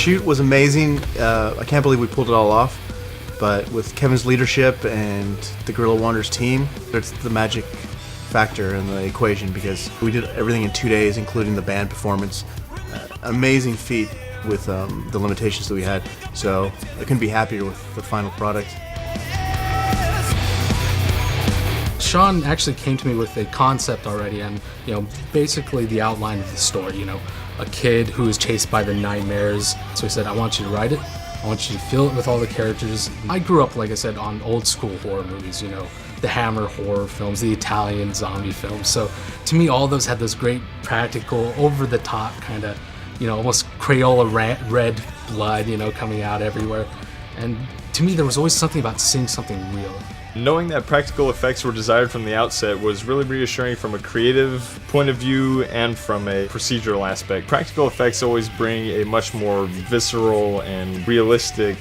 shoot was amazing. I can't believe we pulled it all off. But with Kevin's leadership and the Guerilla Wanderers team, it's the magic factor in the equation, because we did everything in 2 days, including the band performance. Amazing feat with the limitations that we had. So I couldn't be happier with the final product. Sean actually came to me with a concept already, and basically the outline of the story. A kid who is chased by the nightmares. So he said, I want you to write it. I want you to fill it with all the characters. I grew up, like I said, on old school horror movies, the Hammer horror films, the Italian zombie films. So to me, all those had this great practical, over the top kind of, almost Crayola red blood, coming out everywhere. And to me, there was always something about seeing something real. Knowing that practical effects were desired from the outset was really reassuring from a creative point of view and from a procedural aspect. Practical effects always bring a much more visceral and realistic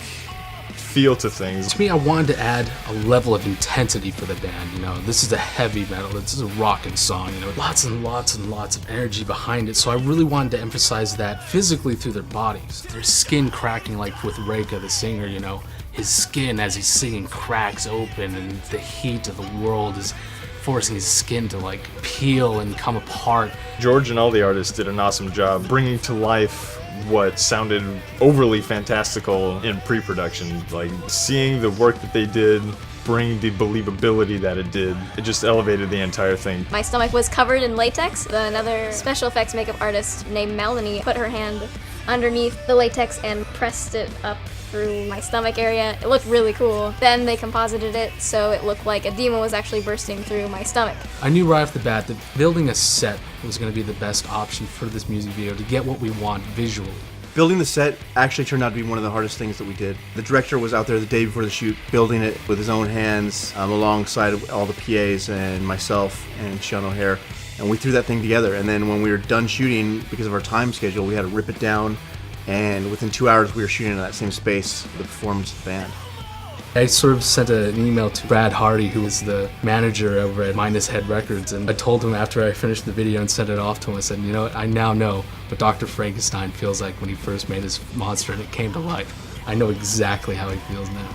feel to things. To me, I wanted to add a level of intensity for the band. This is a heavy metal, this is a rockin' song, lots and lots and lots of energy behind it. So I really wanted to emphasize that physically through their bodies. Their skin cracking, like with Reika, the singer, his skin as he's singing cracks open, and the heat of the world is forcing his skin to peel and come apart. George and all the artists did an awesome job bringing to life what sounded overly fantastical in pre-production. Seeing the work that they did bring the believability that it did, it just elevated the entire thing. My stomach was covered in latex. Another special effects makeup artist named Melanie put her hand underneath the latex and pressed it up through my stomach area. It looked really cool. Then they composited it so it looked like a demon was actually bursting through my stomach. I knew right off the bat that building a set was going to be the best option for this music video to get what we want visually. Building the set actually turned out to be one of the hardest things that we did. The director was out there the day before the shoot, building it with his own hands, alongside all the PAs and myself and Sean O'Hare. And we threw that thing together. And then when we were done shooting, because of our time schedule, we had to rip it down. And within 2 hours, we were shooting in that same space, the performance of the band. I sort of sent an email to Brad Hardy, who was the manager over at Minus Head Records, and I told him after I finished the video and sent it off to him, I said, I now know what Dr. Frankenstein feels like when he first made his monster and it came to life. I know exactly how he feels now.